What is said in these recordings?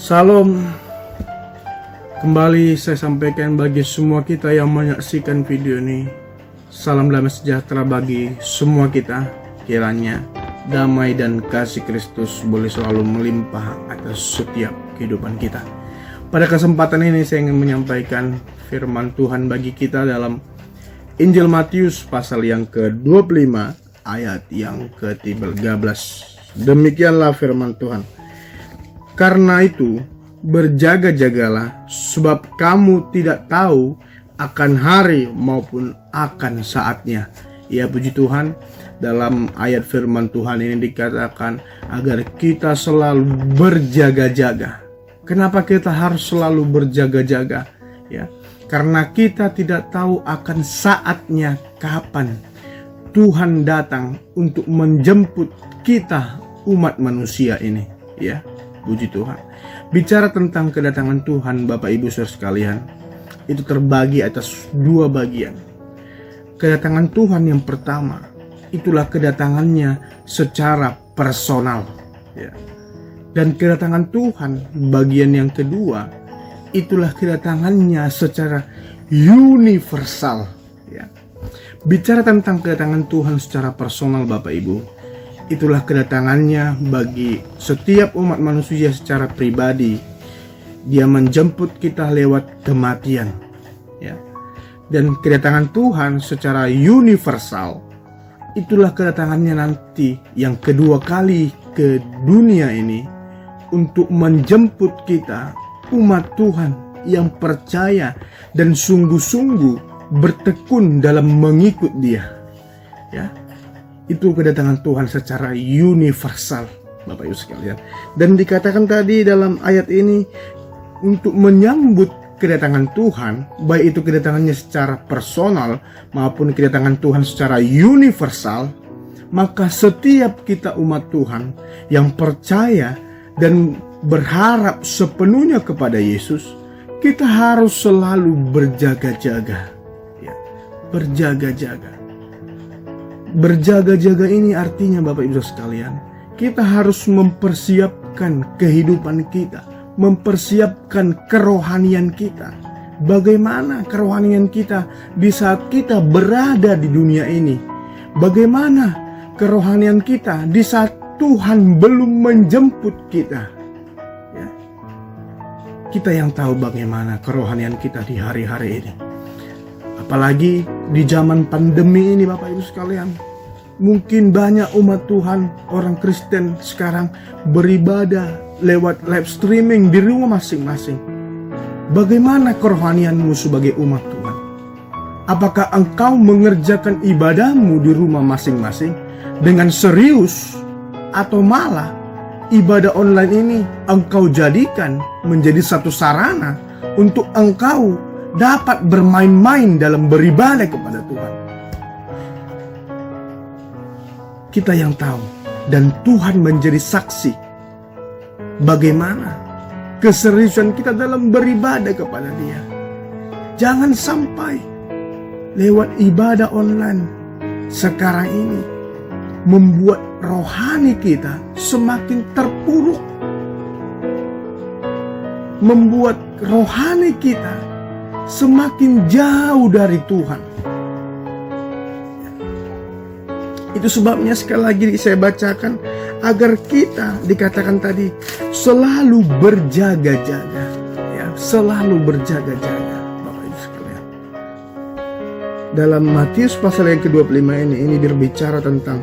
Salam. Kembali saya sampaikan bagi semua kita yang menyaksikan video ini. Salam damai sejahtera bagi semua kita. Kiranya damai dan kasih Kristus boleh selalu melimpah atas setiap kehidupan kita. Pada kesempatan ini saya ingin menyampaikan firman Tuhan bagi kita dalam Injil Matius pasal yang ke-25 ayat yang ke-13. Demikianlah firman Tuhan. Karena itu berjaga-jagalah, sebab kamu tidak tahu akan hari maupun akan saatnya. Ya, puji Tuhan, dalam ayat firman Tuhan ini dikatakan agar kita selalu berjaga-jaga. Kenapa kita harus selalu berjaga-jaga? Ya, karena kita tidak tahu akan saatnya kapan Tuhan datang untuk menjemput kita umat manusia ini. Ya, puji Tuhan. Bicara tentang kedatangan Tuhan, Bapak Ibu Saudara sekalian, itu terbagi atas dua bagian. Kedatangan Tuhan yang pertama, itulah kedatangannya secara personal, ya. Dan kedatangan Tuhan bagian yang kedua, itulah kedatangannya secara universal, ya. Bicara tentang kedatangan Tuhan secara personal, Bapak Ibu, itulah kedatangannya bagi setiap umat manusia secara pribadi. Dia menjemput kita lewat kematian, ya. Dan kedatangan Tuhan secara universal, itulah kedatangannya nanti yang kedua kali ke dunia ini untuk menjemput kita, umat Tuhan yang percaya dan sungguh-sungguh bertekun dalam mengikut Dia, ya. Itu kedatangan Tuhan secara universal, Bapak Ibu sekalian. Dan dikatakan tadi dalam ayat ini, untuk menyambut kedatangan Tuhan, baik itu kedatangannya secara personal maupun kedatangan Tuhan secara universal, maka setiap kita umat Tuhan yang percaya dan berharap sepenuhnya kepada Yesus, kita harus selalu berjaga-jaga, ya, berjaga-jaga. Berjaga-jaga ini artinya, Bapak Ibu sekalian, kita harus mempersiapkan kehidupan kita, mempersiapkan kerohanian kita. Bagaimana kerohanian kita di saat kita berada di dunia ini? Bagaimana kerohanian kita di saat Tuhan belum menjemput kita? Ya. Kita yang tahu bagaimana kerohanian kita di hari-hari ini. Apalagi di zaman pandemi ini, Bapak Ibu sekalian. Mungkin banyak umat Tuhan, orang Kristen sekarang beribadah lewat live streaming di rumah masing-masing. Bagaimana kerohanianmu sebagai umat Tuhan? Apakah engkau mengerjakan ibadahmu di rumah masing-masing dengan serius, atau malah ibadah online ini engkau jadikan menjadi satu sarana untuk engkau dapat bermain-main dalam beribadah kepada Tuhan? Kita yang tahu, dan Tuhan menjadi saksi bagaimana keseriusan kita dalam beribadah kepada Dia. Jangan sampai lewat ibadah online sekarang ini membuat rohani kita semakin terpuruk, membuat rohani kita semakin jauh dari Tuhan. Itu sebabnya sekali lagi saya bacakan, agar kita dikatakan tadi selalu berjaga-jaga, ya, selalu berjaga-jaga, Bapak Ibu sekalian. Dalam Matius pasal yang ke-25 ini berbicara tentang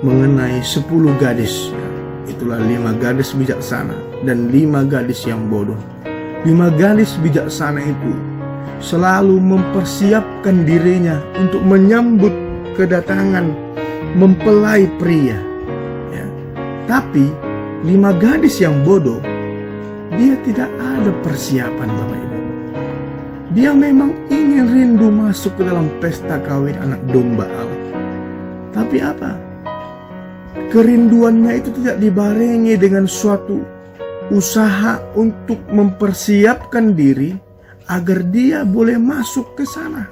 mengenai 10 gadis, ya. Itulah 5 gadis bijaksana dan 5 gadis yang bodoh. 5 gadis bijaksana itu selalu mempersiapkan dirinya untuk menyambut kedatangan mempelai pria, ya. Tapi 5 gadis yang bodoh, dia tidak ada persiapan, Bapak Ibu. Dia memang ingin rindu masuk ke dalam pesta kawin anak domba Allah. Tapi apa? Kerinduannya itu tidak dibarengi dengan suatu usaha untuk mempersiapkan diri agar dia boleh masuk ke sana.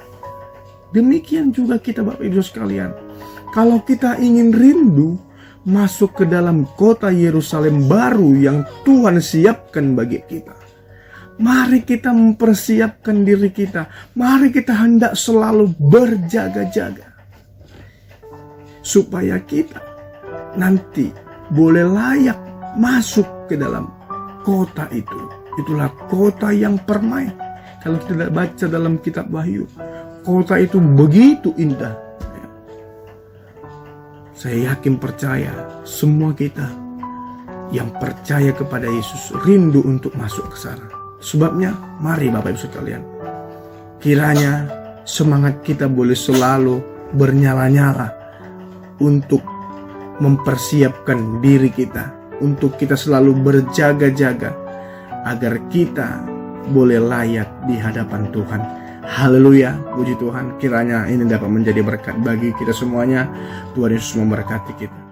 Demikian juga kita, Bapak Ibu sekalian. Kalau kita ingin rindu masuk ke dalam kota Yerusalem baru yang Tuhan siapkan bagi kita. Mari kita mempersiapkan diri kita. Mari kita hendak selalu berjaga-jaga. Supaya kita nanti boleh layak masuk ke dalam kota itu. Itulah kota yang permai. Kalau kita baca dalam kitab Wahyu, kota itu begitu indah. Saya yakin percaya semua kita yang percaya kepada Yesus rindu untuk masuk ke sana. Sebabnya mari Bapak Ibu sekalian, kiranya semangat kita boleh selalu bernyala-nyala untuk mempersiapkan diri kita, untuk kita selalu berjaga-jaga agar kita boleh layak di hadapan Tuhan. Haleluya, puji Tuhan. Kiranya ini dapat menjadi berkat bagi kita semuanya. Tuhan Yesus memberkati kita.